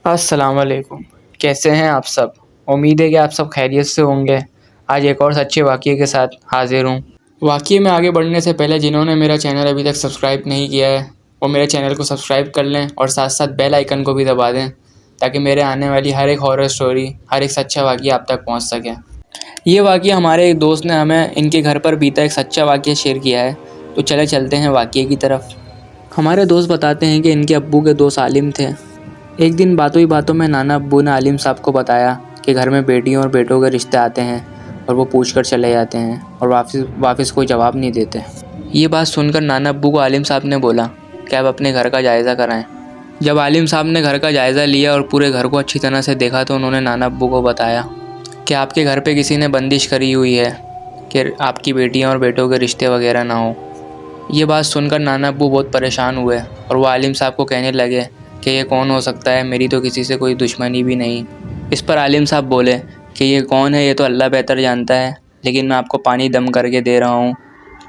السلام علیکم، کیسے ہیں آپ سب؟ امید ہے کہ آپ سب خیریت سے ہوں گے۔ آج ایک اور سچے واقعے کے ساتھ حاضر ہوں۔ واقعے میں آگے بڑھنے سے پہلے جنہوں نے میرا چینل ابھی تک سبسکرائب نہیں کیا ہے وہ میرے چینل کو سبسکرائب کر لیں اور ساتھ ساتھ بیل آئیکن کو بھی دبا دیں تاکہ میرے آنے والی ہر ایک ہارر سٹوری، ہر ایک سچا واقعہ آپ تک پہنچ سکے۔ یہ واقعہ ہمارے ایک دوست نے ہمیں ان کے گھر پر بیتا ایک سچا واقعہ شیئر کیا ہے، تو چلتے ہیں واقعے کی طرف۔ ہمارے دوست بتاتے ہیں کہ ان کے ابو کے دوست عالم تھے۔ ایک دن باتوں ہی باتوں میں نانا ابو نے عالم صاحب کو بتایا کہ گھر میں بیٹیوں اور بیٹوں کے رشتے آتے ہیں اور وہ پوچھ کر چلے جاتے ہیں اور واپس کوئی جواب نہیں دیتے۔ یہ بات سن کر نانا ابو کو عالم صاحب نے بولا کہ آپ اپنے گھر کا جائزہ کرائیں۔ جب عالم صاحب نے گھر کا جائزہ لیا اور پورے گھر کو اچھی طرح سے دیکھا تو انہوں نے نانا ابو کو بتایا کہ آپ کے گھر پہ کسی نے بندش کری ہوئی ہے کہ آپ کی بیٹیاں اور بیٹوں کے رشتے وغیرہ نہ ہوں۔ یہ بات سن کر نانا ابو بہت پریشان ہوئے اور وہ عالم صاحب کو کہنے لگے کہ یہ کون ہو سکتا ہے، میری تو کسی سے کوئی دشمنی بھی نہیں۔ اس پر عالم صاحب بولے کہ یہ کون ہے یہ تو اللہ بہتر جانتا ہے، لیکن میں آپ کو پانی دم کر کے دے رہا ہوں،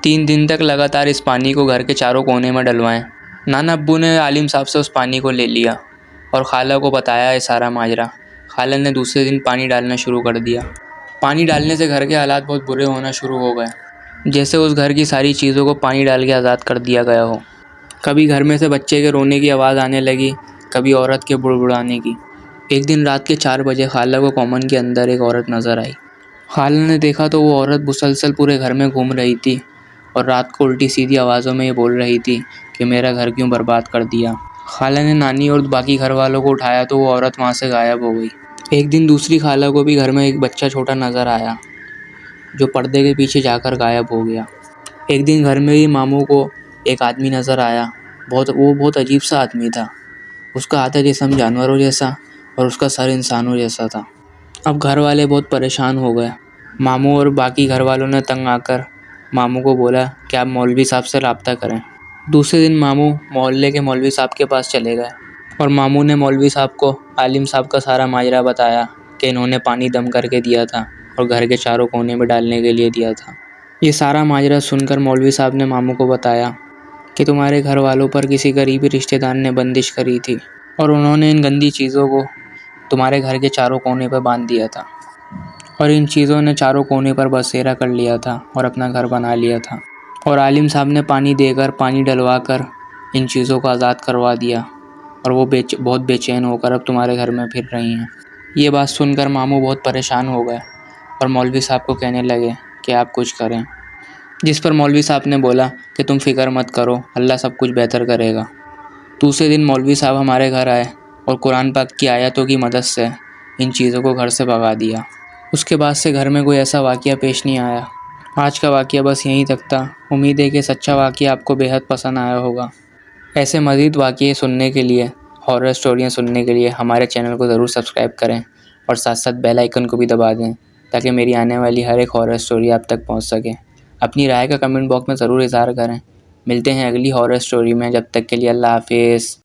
3 دن تک لگاتار اس پانی کو گھر کے چاروں کونے میں ڈلوائیں۔ نانا ابو نے عالم صاحب سے اس پانی کو لے لیا اور خالہ کو بتایا یہ سارا ماجرا۔ خالہ نے دوسرے دن پانی ڈالنا شروع کر دیا۔ پانی ڈالنے سے گھر کے حالات بہت برے ہونا شروع ہو گئے، جیسے اس گھر کی ساری چیزوں کو پانی ڈال کے آزاد کر دیا گیا ہو۔ کبھی گھر میں سے بچے کے رونے کی آواز آنے لگی، کبھی عورت کے بڑبڑانے کی۔ ایک دن رات کے 4 بجے خالہ کو کامن کے اندر ایک عورت نظر آئی۔ خالہ نے دیکھا تو وہ عورت مسلسل پورے گھر میں گھوم رہی تھی اور رات کو الٹی سیدھی آوازوں میں یہ بول رہی تھی کہ میرا گھر کیوں برباد کر دیا۔ خالہ نے نانی اور باقی گھر والوں کو اٹھایا تو وہ عورت وہاں سے غائب ہو گئی۔ ایک دن دوسری خالہ کو بھی گھر میں ایک بچہ چھوٹا نظر آیا جو پردے کے پیچھے جا کر غائب ہو گیا۔ ایک دن گھر میں ہی ماموں کو ایک آدمی نظر آیا، وہ بہت عجیب سا آدمی تھا۔ اس کا آدھا جسم جانوروں جیسا اور اس کا سر انسانوں جیسا تھا۔ اب گھر والے بہت پریشان ہو گئے۔ ماموں اور باقی گھر والوں نے تنگ آ کر ماموں کو بولا کہ آپ مولوی صاحب سے رابطہ کریں۔ دوسرے دن ماموں محلے کے مولوی صاحب کے پاس چلے گئے اور ماموں نے مولوی صاحب کو عالم صاحب کا سارا ماجرا بتایا کہ انہوں نے پانی دم کر کے دیا تھا اور گھر کے چاروں کونے میں ڈالنے کے لیے دیا تھا۔ یہ سارا ماجرا سن کر مولوی صاحب نے ماموں کو بتایا کہ تمہارے گھر والوں پر کسی قریبی رشتہ دار نے بندش کری تھی اور انہوں نے ان گندی چیزوں کو تمہارے گھر کے چاروں کونے پر باندھ دیا تھا اور ان چیزوں نے چاروں کونے پر بسیرا کر لیا تھا اور اپنا گھر بنا لیا تھا، اور عالم صاحب نے پانی دے کر، پانی ڈلوا کر ان چیزوں کو آزاد کروا دیا اور وہ بہت بے چین ہو کر اب تمہارے گھر میں پھر رہی ہیں۔ یہ بات سن کر ماموں بہت پریشان ہو گئے اور مولوی صاحب کو کہنے لگے کہ آپ کچھ کریں، جس پر مولوی صاحب نے بولا کہ تم فکر مت کرو، اللہ سب کچھ بہتر کرے گا۔ دوسرے دن مولوی صاحب ہمارے گھر آئے اور قرآن پاک کی آیتوں کی مدد سے ان چیزوں کو گھر سے بھگا دیا۔ اس کے بعد سے گھر میں کوئی ایسا واقعہ پیش نہیں آیا۔ آج کا واقعہ بس یہیں تک تھا۔ امید ہے کہ سچا واقعہ آپ کو بے حد پسند آیا ہوگا۔ ایسے مزید واقعے سننے کے لیے، ہارر سٹوریاں سننے کے لیے ہمارے چینل کو ضرور سبسکرائب کریں اور ساتھ ساتھ بیل آئیکن کو بھی دبا دیں تاکہ میری آنے والی ہر ایک ہارر سٹوری آپ تک پہنچ سکے۔ اپنی رائے کا کمنٹ باکس میں ضرور اظہار کریں۔ ملتے ہیں اگلی ہارر سٹوری میں، جب تک کے لیے اللہ حافظ۔